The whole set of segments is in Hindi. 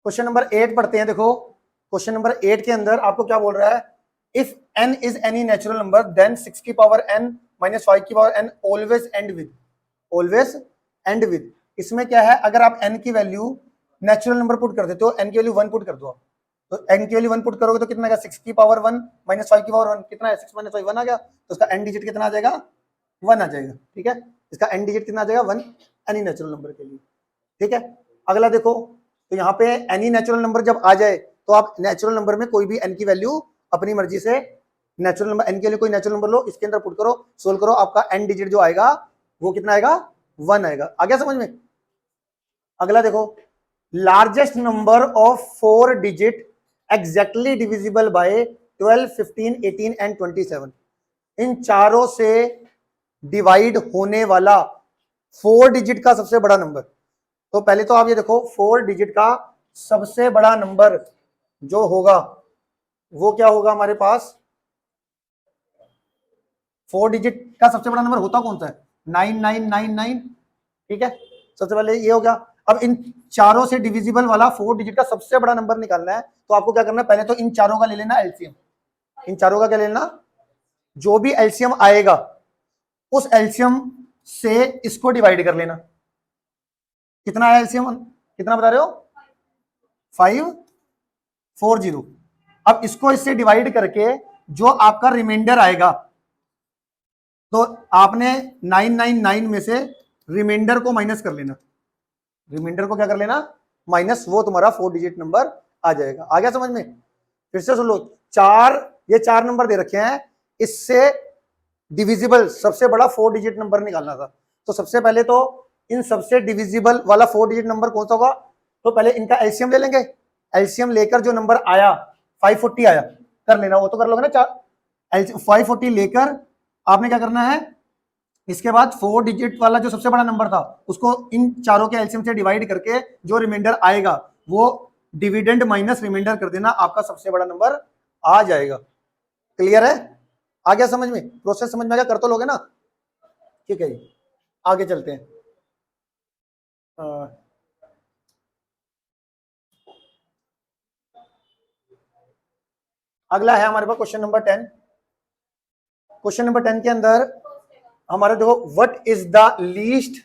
क्वेश्चन नंबर 8 पढ़ते हैं। देखो क्वेश्चन नंबर 8 के अंदर आपको क्या बोल रहा है, if n is any natural number then 6 की पावर n माइनस 5 की power n always end with. इसमें क्या है, अगर आप n की वैल्यू नेचुरल नंबर पुट कर देते हो, n की वैल्यू 1 पुट कर दो, तो n की वैल्यू 1 पुट करोगे तो कितना आएगा, 6 की पावर 1 माइनस 5 की पावर 1 कितना है, 6 माइनस 5 1 आ गया, तो इसका n डिजिट कितना आ जाएगा, 1 आ जाएगा। ठीक है, इसका n डिजिट कितना आ जाएगा, 1 एनी नेचुरल नंबर के लिए। ठीक है, अगला देखो, तो यहाँ पे एनी नेचुरल नंबर जब आ जाए तो आप नेचुरल नंबर में कोई भी n की वैल्यू अपनी मर्जी से नेचुरल नंबर n के लिए कोई नेचुरल नंबर लो, इसके अंदर पुट करो, सोल्व करो, आपका n डिजिट जो आएगा वो कितना आएगा, 1 आएगा। आ गया समझ में। अगला देखो, largest number of 4 digit exactly divisible by 12, 15, 18 and 27, इन चारों से डिवाइड होने वाला 4 डिजिट का सबसे बड़ा नंबर। तो पहले तो आप ये देखो, 4 डिजिट का सबसे बड़ा नंबर जो होगा वो क्या होगा हमारे पास, 4 डिजिट का सबसे बड़ा नंबर होता कौन सा है, 9999। ठीक है, सबसे पहले ये हो गया। अब इन चारों से डिविजिबल वाला 4 डिजिट का सबसे बड़ा नंबर निकालना है, तो आपको क्या करना है, पहले तो इन चारों का ले लेना एलसीएम। इन चारों का क्या लेना, जो भी एलसीएम आएगा उस एलसीएम से इसको डिवाइड कर लेना। कितना है एलसीएम, कितना बता रहे हो, 540। अब इसको इससे डिवाइड करके जो आपका रिमाइंडर आएगा, तो आपने 999 में से रिमाइंडर को माइनस कर लेना। रिमाइंडर को क्या कर लेना, माइनस, वो तुम्हारा 4 डिजिट नंबर आ जाएगा। आ गया समझ में। फिर से सुन लो, ये चार नंबर दे रखे हैं, इससे डिविजिबल सबसे बड़ा 4 डिजिट नंबर निकालना था। तो सबसे पहले तो इन सबसे डिविजिबल वाला 4 डिजिट नंबर कौन सा होगा, तो पहले इनका एलसीएम ले लेंगे। एलसीएम लेकर जो नंबर आया 540 आया, कर लेना, वो तो कर लोगे ना। 540 लेकर आपने क्या करना है, इसके बाद 4 डिजिट वाला जो सबसे बड़ा नंबर था उसको इन चारों के एलसीएम से डिवाइड करके जो रिमाइंडर आएगा वो डिविडेंड माइनस रिमाइंडर कर देना, आपका सबसे बड़ा नंबर आ जाएगा। क्लियर है, आ गया समझ में, प्रोसेस समझ में आ गया, कर तो लोगे ना। ठीक है जी, आगे चलते हैं। अगला है हमारे पास क्वेश्चन नंबर 10। क्वेश्चन नंबर 10 के अंदर हमारे देखो, what is the least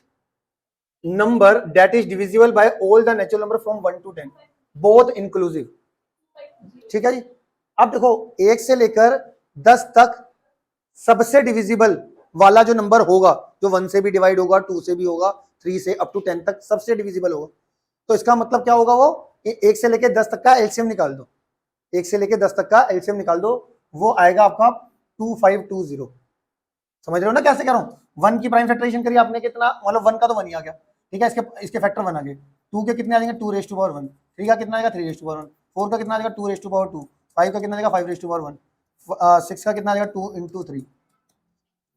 number that is divisible by all the natural number from 1 to 10 both inclusive. ठीक है जी, अब देखो 1 से लेकर 10 तक सबसे डिविजिबल वाला जो नंबर होगा, जो 1 से भी डिवाइड होगा, 2 से भी होगा, 3 से अप टू 10 तक सबसे डिविजिबल होगा, तो इसका मतलब क्या होगा, वो 1 से लेकर 10 तक का एलसीएम निकाल दो। 1 से लेकर 10 तक का एलसीएम निकाल दो, वो आएगा आपका 2520। समझ रहे हो ना कैसे कह रहा हूँ। 1 की प्राइम फैक्टराइजेशन करी आपने, कितना, मतलब 1 का तो 1 ही आ गया। ठीक है, इसके फैक्टर 1 आ गए। 2 के कितने आ जाएंगे, 2^1। 3 का कितना आएगा, 3^1। 4 का कितना आ जाएगा, 2^2। 5 का कितना आ जाएगा, 5^1। 6 का कितना आ जाएगा, 2 × 3।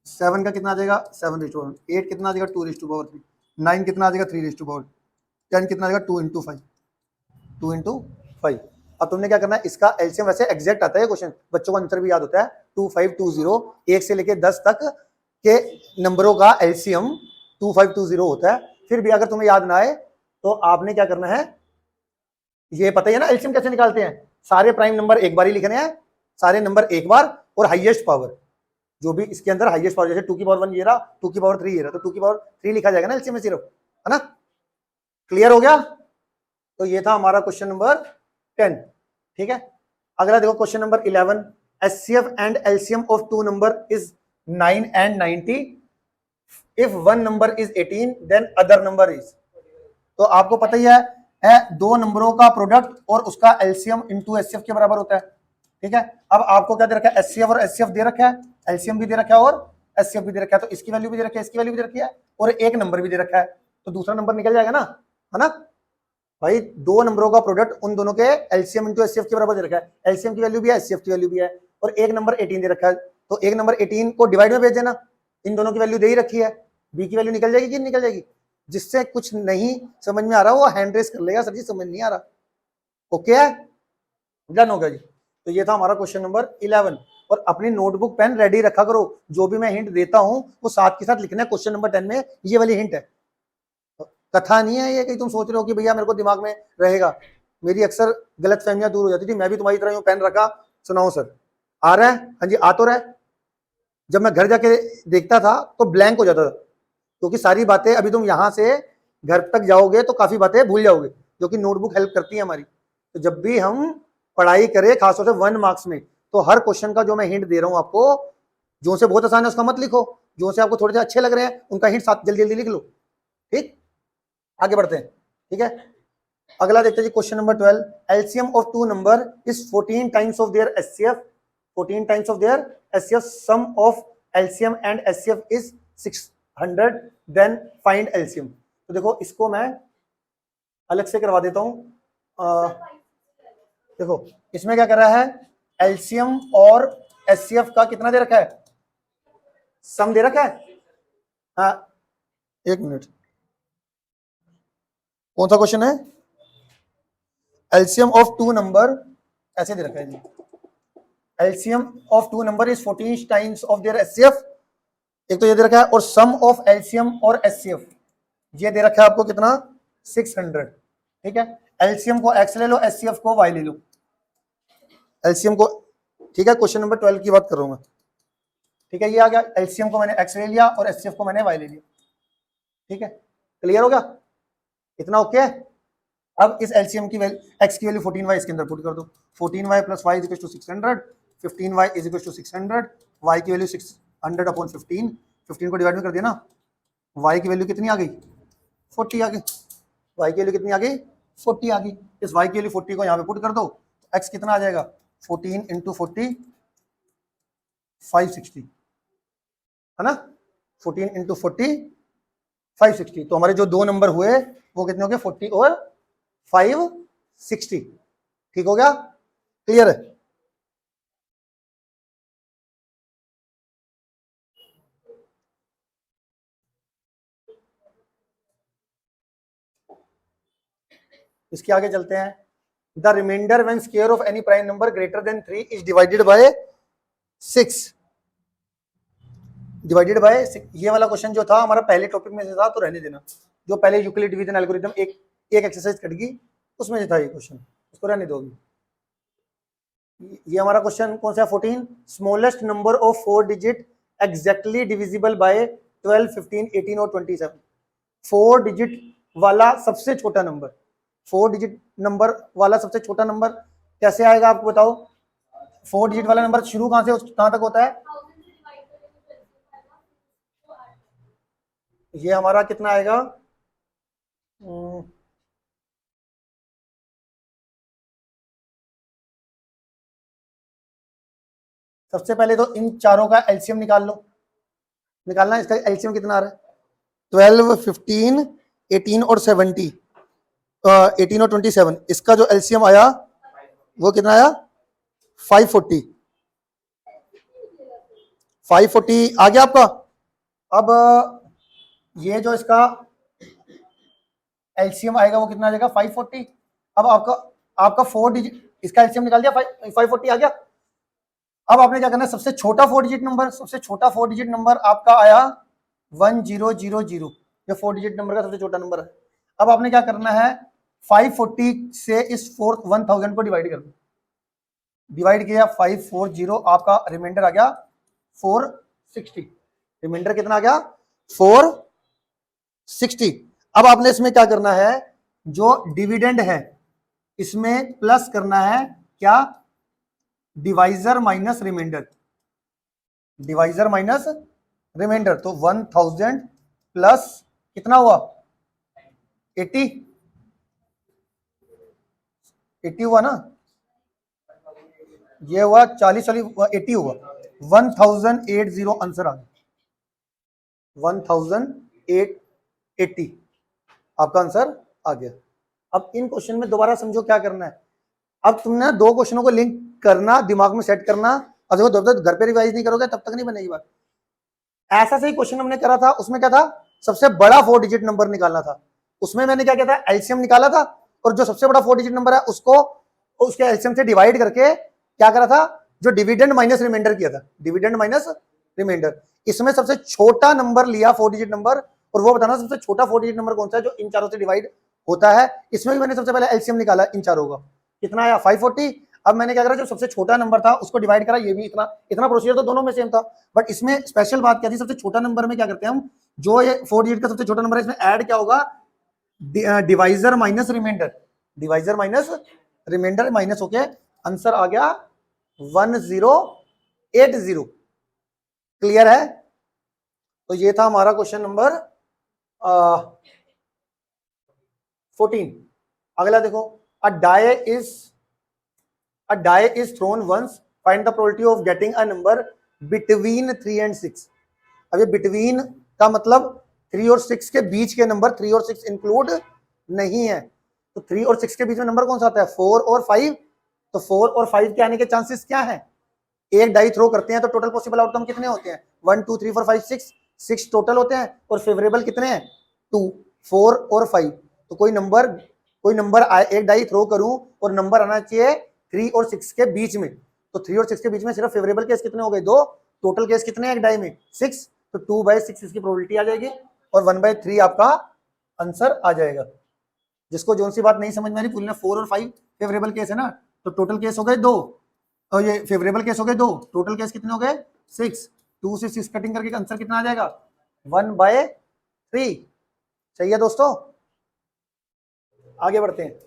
7 का कितना आ जाएगा, 7^1। 8 कितना आ जाएगा, 2^3। 9 कितना आ जाएगा, 3^4। 10 कितना आ जाएगा, 2 × 5। 2 × 5। अब तुमने क्या करना है, इसका एलसीएम वैसे एग्जैक्ट आता है क्वेश्चन, बच्चों को आंसर भी याद होता है, 2520। 1 से लेके 10 तक के नंबरों का एलसीएम 2520 होता है। फिर भी अगर तुम्हें याद ना आए तो आपने क्या करना है, ये पता ही है ना एलसीएम कैसे निकालते हैं, सारे प्राइम नंबर एक बार ही लिखने हैं, सारे नंबर एक बार, और हाईएस्ट पावर जो भी इसके अंदर हाईएस्ट पावर, जैसे 2 की पावर 1 ये रहा, 2 की पावर 3 ये रहा, तो 2 की पावर 3 लिखा जाएगा ना एलसीएम में सिर्फ, है ना। क्लियर हो गया। तो ये था हमारा क्वेश्चन नंबर 10। ठीक है, अगला देखो question number 11। HCF and LCM of 2 number is 9 and 90। If 1 number is 18 then other number is. तो आपको पता ही है 2 नंबरों का प्रोडक्ट और उसका एलसीएम इनटू एचसीएफ के बराबर होता है। ठीक है, अब आपको क्या दे रखा है, एचसीएफ और एचसीएफ दे रखा है, एलसीएम भी दे रखा है और एचसीएफ भी दे रखा है, तो इसकी वैल्यू भी दे रखी है, इसकी वैल्यू भी दे रखी है, और एक नंबर भी दे रखा है, तो दूसरा नंबर निकल जाएगा ना, है ना भाई। 2 नंबरों का प्रोडक्ट उन दोनों के एलसीएम इनटू एचसीएफ के बराबर दे रखा है, एलसीएम की वैल्यू भी है, एचसीएफ की वैल्यू भी है, और एक नंबर 18 दे रखा है, तो एक नंबर 18 को डिवाइड में भेज देना, इन दोनों की वैल्यू दे ही रखी है, बी की वैल्यू निकल जाएगी कि निकल जाएगी। जिससे कुछ नहीं समझ में आ रहा वो हैंड रेस कर लेगा, सर जी समझ नहीं आ रहा। ओके है, डन हो गया जी। तो ये था हमारा क्वेश्चन नंबर 11। और अपनी नोटबुक पेन रेडी रखा करो, जो भी मैं हिंट देता हूं वो साथ के साथ लिखना है। क्वेश्चन नंबर 10 में ये वाली हिंट है, कथा नहीं है ये कि तुम सोच रहे हो कि भैया मेरे को दिमाग में रहेगा। मेरी अक्सर गलत फहमियां दूर हो जाती थी, मैं भी तुम्हारी तरह यूं पेन रखा, सुनाओ सर आ रहा है, हाँ जी आ तो रहा है। जब मैं घर जाके देखता था तो ब्लैंक हो जाता था, क्योंकि सारी बातें अभी तुम यहां से घर तक जाओगे तो काफी बातें भूल जाओगे, जो कि नोटबुक हेल्प करती है हमारी। तो जब भी हम पढ़ाई करें खासतौर से 1 मार्क्स में, तो हर क्वेश्चन का जो मैं हिंट दे रहा हूं आपको, जो से बहुत आसान है उसका मत लिखो, जो से आपको थोड़े से अच्छे लग रहे हैं उनका हिंट साथ जल्दी जल्दी लिख लो। ठीक, आगे बढ़ते हैं। ठीक है, अगला देखते हैं जी, question number 12। LCM of two number is 14 times of their HCF, 14 times of their HCF, sum of LCM and HCF is 600, then find LCM. तो देखो इसको मैं अलग से करवा देता हूं। देखो इसमें क्या कर रहा है, एलसीएम और एचसीएफ का कितना दे रखा है, सम दे रखा है। हाँ एक मिनट, कौन सा क्वेश्चन है, एलसीएम ऑफ टू नंबर ऐसे दे रखा है जी, LCM of two number is 14 times of their HCF, एक तो ये दे रखा है, और सम ऑफ एलसीएम और एचसीएफ ये दे रखा है आपको कितना, 600। ठीक है, एलसीएम को एक्स ले लो, एचसीएफ को वाई ले लो, एलसीएम को। ठीक है, क्वेश्चन नंबर 12 की बात कर रहा हूं मैं। ठीक है, ये आ गया, एलसीएम को मैंने एक्स ले लिया और एचसीएफ को मैंने वाई ले लिया। ठीक है, क्लियर हो गया इतना, ओके है। अब इस एलसीएम की वैल्यू, एक्स की वैल्यू 14y इसके अंदर पुट कर दो, 14y plus y is equal to 600, 15y is equal to 600, y की वैल्यू 600 अपॉन 15, 15 को डिवाइड में कर दिया ना, y की वैल्यू कितनी आ गई, 40 आ गई, y की वैल्यू कितनी आ गई, 40 आ गई। इस y की वैल्यू 40 को यहाँ पे पुट कर दो, तो x कितना आ जाएगा, 14 इंटू 40, 560 है ना, 14 इंटू 40, 560। तो हमारे जो दो नंबर हुए वो कितने हो गए, 40 और 560। ठीक हो गया, क्लियर है। इसके आगे चलते हैं। The remainder when square of any prime number greater than 3 is divided by 6, divided by 6। ये वाला क्वेश्चन जो था हमारा पहले टॉपिक में से था, तो रहने देना, जो पहले यूक्लिड डिवीजन एल्गोरिथम एक एक्सरसाइज कट गई उसमें से था ये क्वेश्चन, उसको रहने दो। ये हमारा क्वेश्चन कौन सा है, 14, smallest number of 4 digit exactly divisible by 12, 15, 18 और 27। 4 डिजिट वाला सबसे छोटा नंबर, 4 डिजिट नंबर वाला सबसे छोटा नंबर कैसे आएगा आपको बताओ। 4 डिजिट वाला नंबर शुरू कहां से कहां तक होता है, ये हमारा कितना आएगा, सबसे पहले तो इन चारों का एलसीएम निकाल लो, निकालना, इसका एलसीएम कितना आ रहा है, 12, 15, 18 और 70, 18 और 27, इसका जो एलसीएम आया वो कितना आया, 540, 540 आ गया आपका। अब ये जो इसका एलसीएम आएगा वो कितना आ जाएगा, 540। अब आपका 4 डिजिट, इसका एलसीएम निकाल दिया, 540 आ गया। अब आपने क्या करना है, सबसे छोटा 4 डिजिट नंबर, सबसे छोटा 4 डिजिट नंबर आपका आया 1000, ये 4 डिजिट नंबर का सबसे छोटा नंबर है। अब आपने क्या करना है, 540 से इस 1000 को डिवाइड कर दो, डिवाइड किया 540, आपका रिमाइंडर आ गया 460, रिमाइंडर कितना आ गया, 460। अब आपने इसमें क्या करना है, जो डिविडेंड है इसमें प्लस करना है क्या, divisor minus remainder, divisor minus remainder. तो 1000 प्लस कितना हुआ, 80, 80 हुआ ना, ये हुआ 40, 80 हुआ, 1080 आंसर आ गया, 1880 आपका आंसर आ गया। अब इन क्वेश्चन में दोबारा समझो क्या करना है। अब तुमने दो क्वेश्चनों को लिंक करना, दिमाग में सेट करना, और देखो जब तक घर पे रिवाइज नहीं करोगे तब तक नहीं बनेगी बात। ऐसा सही क्वेश्चन हमने करा था, उसमें क्या था, सबसे बड़ा 4 डिजिट नंबर निकालना था, उसमें मैंने क्या किया था, एलसीएम निकाला था, और जो सबसे बड़ा 4 डिजिट नंबर है उसको उसके एलसीएम से डिवाइड करके क्या करा था, जो डिविडेंड माइनस रिमाइंडर किया था, डिविडेंड माइनस रिमाइंडर। इसमें सबसे छोटा नंबर लिया 4 डिजिट नंबर, और वो बताना सबसे छोटा 4 डिजिट नंबर कौन सा है जो इन चारों से डिवाइड होता है। इसमें भी मैंने सबसे पहले एलसीएम निकाला इन चारों का, कितना आया 540। अब मैंने क्या करा, जो सबसे छोटा नंबर था उसको डिवाइड करा, ये भी इतना इतना प्रोसीजर तो दोनों में सेम था, बट इसमें स्पेशल बात क्या थी, सबसे छोटा नंबर में क्या करते हैं हम, जो ये 4 डिजिट का सबसे छोटा नंबर है इसमें ऐड क्या होगा, divisor minus remainder, divisor minus remainder minus होके आंसर आ गया 1080। क्लियर है? तो ये था हमारा क्वेश्चन नंबर 14। अगला देखो, अ die is thrown once, find the probability of getting a number between 3 and 6। अब ये between का मतलब 3 और 6 के बीच के नंबर, 3 और 6 इंक्लूड नहीं है, तो 3 और 6 के बीच में नंबर कौन सा आता है, 4 और 5। तो 4 और 5 के आने के चांसेस क्या है, एक डाई थ्रो करते हैं तो टोटल पॉसिबल आउटकम कितने होते हैं, 1 2 3 4 5 6 टोटल होते हैं, और फेवरेबल कितने हैं, 2 4 और 5। तो कोई नंबर एक डाई थ्रो करूं और नंबर आना चाहिए 3 और 6 के बीच में, तो 3 और 6 के बीच में सिर्फ फेवरेबल केस कितने हो गए, 2, टोटल केस कितने हैं एक डाई में, 6, तो 2/6 इसकी प्रोबेबिलिटी आ जाएगी और 1/3 आपका आंसर आ जाएगा। जिसको जो सी बात नहीं समझ में आ रही, पूरी 4 और 5 फेवरेबल केस है ना, तो टोटल केस हो गए 2, और ये फेवरेबल केस हो गए 2, टोटल केस कितने हो गए 6, 2 से 6 कटिंग करके आंसर कितना आ जाएगा 1/3। सही है दोस्तों, आगे बढ़ते हैं।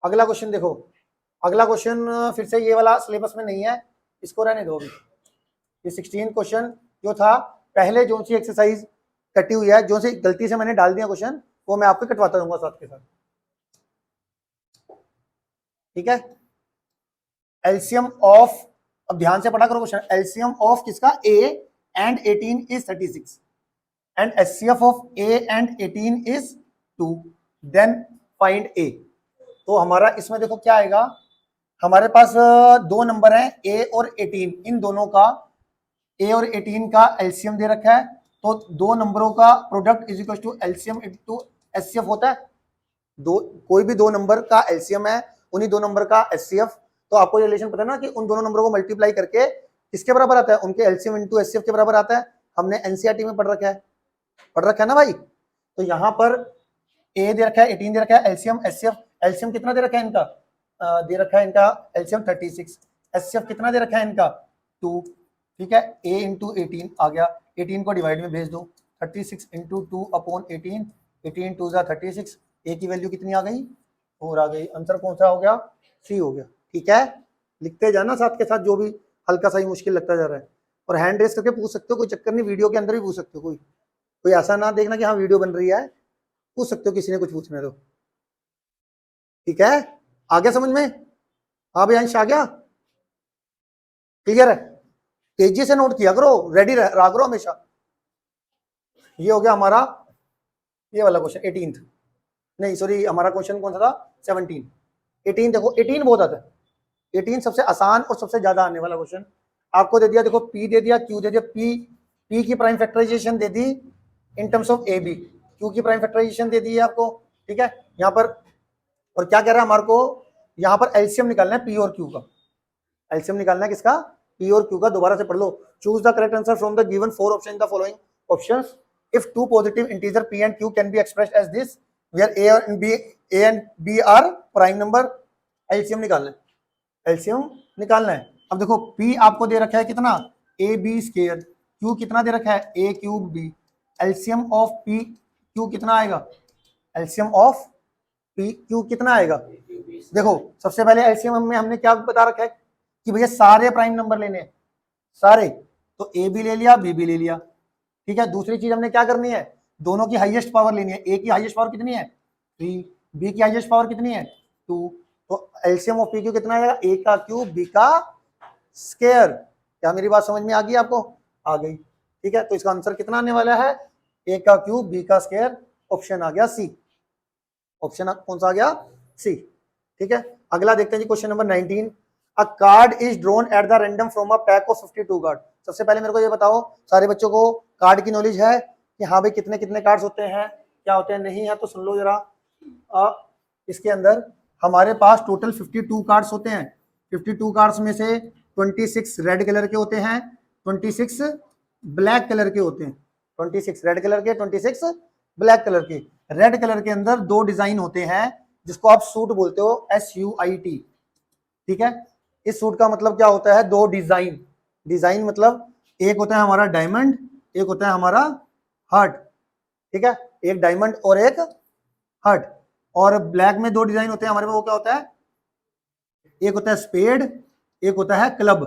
अगला क्वेश्चन देखो, अगला क्वेश्चन फिर से ये वाला सिलेबस में नहीं है, इसको रहने दो अभी। ये 16 क्वेश्चन जो था, पहले जो सी एक्सरसाइज कटी हुई है, जो सी गलती से मैंने डाल दिया क्वेश्चन, वो मैं आपको कटवाता रहूंगा साथ के साथ, ठीक है। एलसीएम ऑफ, अब ध्यान से पढ़ा करो क्वेश्चन, एलसीएम ऑफ किसका, a and 18 is 36 and HCF of a and 18 is 2, then find a। तो हमारा इसमें देखो क्या आएगा, हमारे पास दो नंबर हैं a और 18, इन दोनों का a और 18 का एलसीएम दे रखा है, तो दो नंबरों का product is equal to LCM into HCF होता है। दो, कोई भी दो नंबर का एलसीएम है, उन्हीं दो नंबर का एचसीएफ, तो आपको ये रिलेशन पता है ना कि उन दोनों नंबरों को मल्टीप्लाई करके किसके बराबर आता है, उनके एलसीएम इनटू एचसीएफ के बराबर आता है। हमने एनसीईआरटी में पढ़ रखा है ना भाई। तो यहाँ पर ए दे रखा है, 18 दे रखा है, एलसीएम एचसीएफ, एलसीएम कितना दे रखा है इनका, दे रखा है इनका एलसीएम 36, एचसीएफ कितना दे रखा है इनका 2, ठीक है। a इंटू 18 आ गया, 18 को डिवाइड में भेज दो, 36 इंटू 2 अपॉन 18, 18 2 जा 36, a की वैल्यू कितनी आ गई 4 आ गई, आंसर कौन सा हो गया, सी हो गया, ठीक है। लिखते जाना साथ के साथ, जो भी हल्का सा ही मुश्किल लगता जा रहा है, और हैंड रेस करके पूछ सकते हो, कोई चक्कर नहीं, वीडियो के अंदर भी पूछ सकते हो, कोई ऐसा ना देखना कि हाँ वीडियो बन रही है, पूछ सकते हो, किसी ने कुछ पूछना है तो, ठीक है। आ गया समझ में, हाँ भाई अंश आ गया, क्लियर है, तेजी से नोट किया करो, रेडी रहा करो हमेशा। ये हो गया हमारा ये वाला क्वेश्चन 18th, नहीं सॉरी, हमारा क्वेश्चन कौन सा था 17। 18 देखो, 18 बहुत आता है, 18 सबसे आसान और सबसे ज्यादा आने वाला क्वेश्चन आपको दे दिया। देखो p दे दिया, q दे दिया, p की प्राइम फैक्टराइजेशन दे दी in terms of ab, q की प्राइम फैक्टराइजेशन दे दी है आपको, ठीक है। यहाँ पर और क्या कह रहा है हमारे को, यहाँ पर एलसीएम निकालना है p और q का, एलसीएम निकालना है किसका, p और q का। दोबारा से पढ़ लो, choose the correct answer from the given 4 option in the following options if two positive integer p and q can be expressed as this where a and b are prime number। LCM निकालना है, एलसीएम निकालना है। अब देखो p आपको दे रखा है कितना ए बी स्क्वायर, q कितना दे रखा है a cube b, LCM of p q कितना आएगा, एलसीएम ऑफ p q कितना आएगा। देखो सबसे पहले एलसीएम में हमने क्या बता रखा है कि भैया सारे प्राइम नंबर लेने हैं, सारे, तो a भी ले लिया b भी ले लिया, ठीक है। दूसरी चीज हमने क्या करनी है, दोनों की हाईएस्ट पावर लेनी है, a की हाईएस्ट पावर कितनी है 3, b की हाईएस्ट पावर कितनी है 2, तो एलसीएम ऑफ पी क्यू कितना आएगा, a का क्यूब b का स्क्वायर। क्या मेरी बात समझ में आ गई आपको, आ गई, ठीक है। तो इसका आंसर कितना आने वाला है, a का क्यूब b का स्क्वायर, ऑप्शन आ गया सी, ऑप्शन कौन सा आ गया सी, ठीक है। अगला देखते हैं जी question number 19, a card is drawn at the random from a pack of 52 card. सबसे पहले मेरे को ये बताओ, सारे बच्चों को कार्ड की नॉलेज है कि हाँ भाई कितने कितने कार्ड्स होते हैं, क्या होते हैं, नहीं है तो सुन लो जरा। इसके अंदर हमारे पास टोटल 52 कार्ड्स होते हैं, 52 कार्ड्स में से 26 रेड कलर के होते हैं, 26 ब्लैक कलर के होते हैं, 26 रेड कलर के, 26 ब्लैक कलर के। रेड कलर के अंदर दो डिजाइन होते हैं जिसको आप सूट बोलते हो, SUIT, ठीक है। इस सूट का मतलब क्या होता है, दो डिजाइन। डिजाइन मतलब एक होता है हमारा डायमंड, एक होता है हमारा हार्ट, ठीक है, एक डायमंड और एक हार्ट। और ब्लैक में दो डिजाइन होते हैं हमारे में, वो क्या होता है, एक होता है स्पेड, एक होता है क्लब,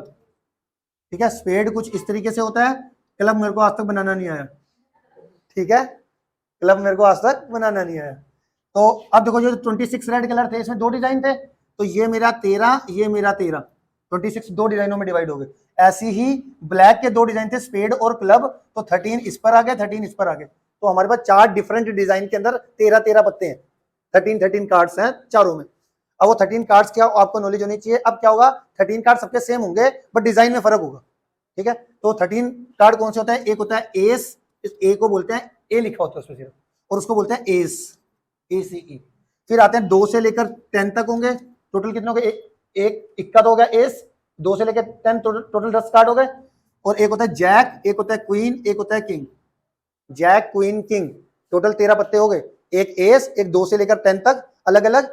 ठीक है। स्पेड कुछ इस तरीके से होता है, क्लब मेरे को आज तक बनाना नहीं आया, ठीक है, क्लब मेरे को आज तक बनाना नहीं आया। तो अब देखो जो 26 रेड कलर थे इसमें दो डिजाइन थे, तो ये मेरा 13, ये मेरा 13, 26 दो डिजाइनों में डिवाइड हो गए। ऐसी ही ब्लैक के दो डिजाइन थे, स्पेड और क्लब, तो 13 इस पर आ गए, 13 इस पर आ गए। तो हमारे पास चार डिफरेंट डिजाइन के अंदर 13 पत्ते हैं, 13 कार्ड्स हैं चारों में। अब वो 13 कार्ड्स क्या आपको नॉलेज होनी चाहिए। अब क्या होगा, 13 कार्ड सबके सेम होंगे बट डिजाइन में फर्क होगा, ठीक है। तो 13 कार्ड कौन से होता है, एक होता है एस, इस ए को बोलते हैं, ए लिखा होता है उसमें सिर्फ, और उसको बोलते हैं एस, ACE। फिर आते हैं 2 से लेकर 10 तक होंगे, टोटल कितने हो गए, एक इक्का तो हो गया एस, 2 से लेकर 10 टोटल 10 कार्ड हो गए। और एक होता है जैक, एक होता है क्वीन, एक होता है king, jack queen king, total 13 पत्ते हो गए। एक एस, एक 2 से लेकर 10 तक अलग अलग,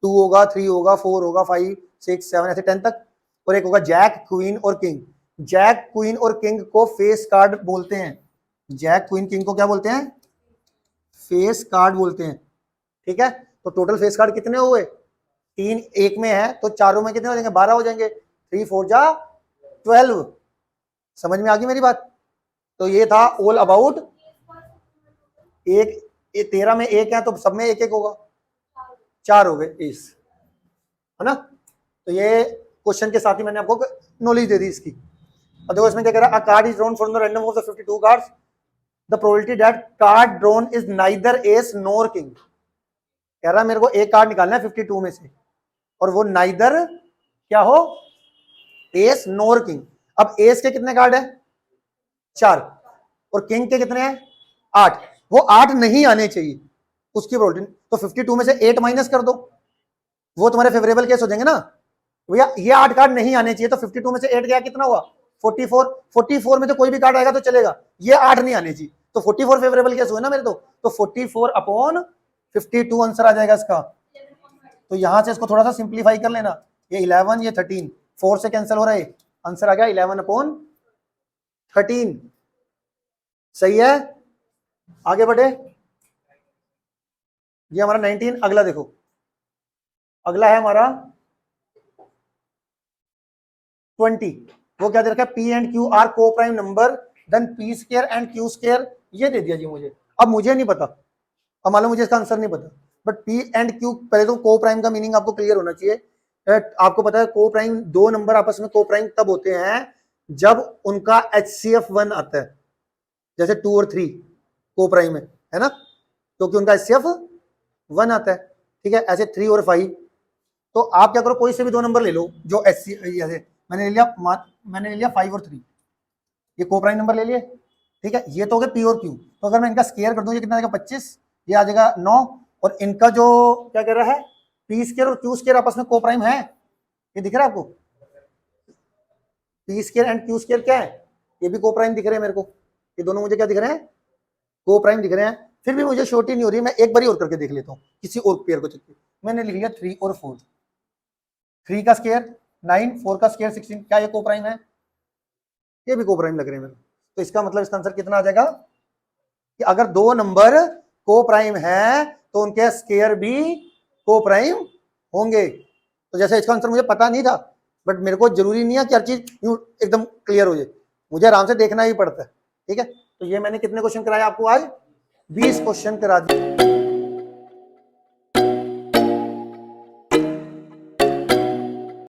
2 होगा, 3 होगा, 4 होगा, 5 6 7 ऐसे 10 तक। और एक होगा जैक क्वीन और किंग। जैक क्वीन और किंग को फेस कार्ड बोलते हैं, जैक क्वीन किंग को क्या बोलते हैं, फेस कार्ड बोलते हैं, ठीक है। तो टोटल फेस कार्ड कितने हुए, 3 एक में है तो चारों में कितने हो जाएंगे, 12 हो जाएंगे, 3 4 जा 12। समझ में आ गई मेरी बात। तो ये था ऑल अबाउट, एक 13 में एक है तो सब में एक एक होगा, 4 हो गए इस, है ना। तो ये क्वेश्चन के साथ ही मैंने आपको नॉलेज दे दी इसकी। अब देखो इसमें क्या कह रहा है, अ card is drawn from the random of the 52 cards, the probability that card drawn is neither S nor king. कह रहा है मेरे को एक कार्ड निकालना है 52 में से, और वो नाइदर क्या हो, एस नॉर किंग। अब एस के कितने कार्ड है, 4, और किंग के कितने हैं, 8। वो 8 नहीं आने चाहिए उसकी प्रोबेबिलिटी, तो 52 में से 8 माइनस कर दो, वो तुम्हारे फेवरेबल केस हो जाएंगे ना भैया। ये 8 कार्ड नहीं आने चाहिए, तो 52 में से 8 गया, कितना हुआ 44। 44 में तो कोई भी कार्ड आएगा तो चलेगा, ये 8 नहीं आने चाहिए, तो 44 फेवरेबल केस हुए ना मेरे तो 44 अपॉन 52 आंसर आ जाएगा इसका। तो यहां से इसको थोड़ा सा सिंप्लीफाई कर लेना, ये 11, ये 13, 4 से कैंसिल हो रहा है, आंसर आ गया 11 अपॉन 13। सही है, आगे बढ़े। ये हमारा 19। अगला देखो, अगला है हमारा 20। वो क्या दे रखा है, p and q are coprime number, then p square and q square, ये दे दिया जी मुझे। अब मुझे नहीं पता, अब मालूम मुझे इसका आंसर नहीं पता, बट पी एंड क्यू, पहले तो को प्राइम का मीनिंग आपको क्लियर होना चाहिए। आपको पता है को प्राइम, दो नंबर आपस में को प्राइम तब होते हैं जब उनका HCF 1 आता है, जैसे 2 और 3 को प्राइम है ना, क्योंकि उनका HCF 1 आता है, ठीक है। ऐसे 3 और 5, तो आप क्या करो, कोई से भी दो नंबर ले लो जो मैंने ले लिया 5 और 3, ये को प्राइम नंबर ले लिए, ठीक है। ये तो हो गए पी और क्यू, तो अगर मैं इनका स्केयर कर दूं, ये कितना आ जाएगा 25, ये आ जाएगा 9। और इनका जो क्या कह रहा है, पी स्केयर और क्यू स्केयर आपस में को प्राइम है, ये दिख रहा है आपको, P square and Q square क्या है, ये भी को प्राइम दिख रहे हैं मेरे को, ये दोनों मुझे क्या दिख रहे हैं, को प्राइम दिख रहे हैं। फिर भी मुझे श्योरिटी नहीं हो रही, मैं एक बार और करके देख लेता हूँ किसी और पेयर को चेक। मैंने लिख लिया 3 और 4, 3 का स्केयर 9, 4 का स्केयर 16, क्या ये को प्राइम है, ये भी को प्राइम लग रहे हैं मेरे। तो इसका मतलब इसका आंसर कितना आ जाएगा, कि अगर दो नंबर को प्राइम है तो उनके स्केयर भी को प्राइम होंगे। तो जैसे इसका आंसर मुझे पता नहीं था, बट मेरे को जरूरी नहीं है कि हर चीज यूं एकदम क्लियर हो जाए, मुझे आराम से देखना ही पड़ता है, ठीक है। तो ये मैंने कितने क्वेश्चन कराए आपको आज, 20 क्वेश्चन करा दिए।